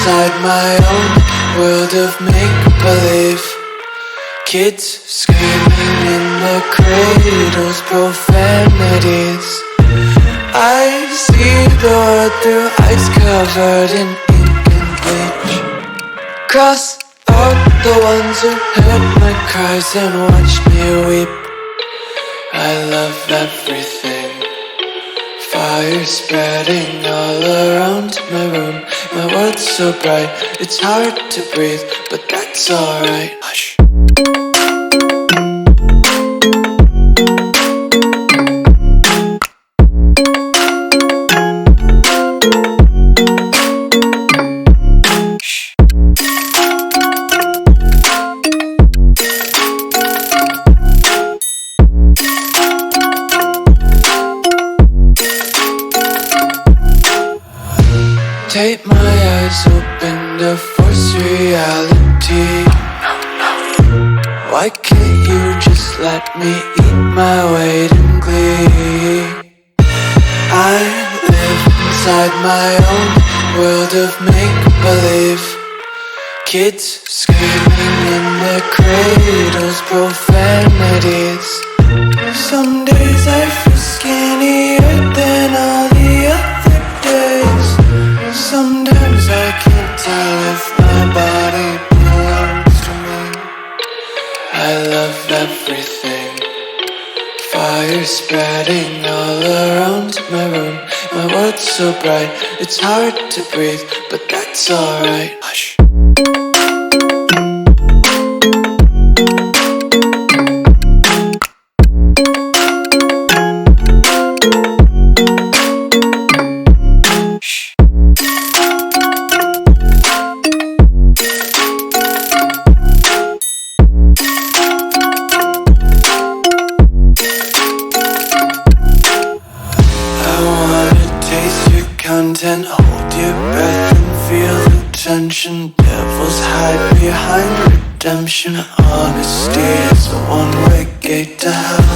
inside my own world of make-believe. Kids screaming in their cradles, profanities. I see the world through eyes covered in ink and bleach. Cross out the ones who heard my cries and watched me weep. I love everything. Fire spreading all around my room. My world's so bright, it's hard to breathe, but that's alright. Hush. Take my eyes open to force reality. Why can't you just let me eat my weight in glee? I live inside my own world of make-believe. Kids screaming in their cradles, profanities. Some days I feel skinnier than all the other days. Sometimes I can't tell if my body belongs to me. I love everything. Fire spreading all around my room. My world's so bright, it's hard to breathe, but that's alright. Hush. Content, hold your breath and feel the tension. Devils hide behind redemption. Honesty is a one-way gate to hell.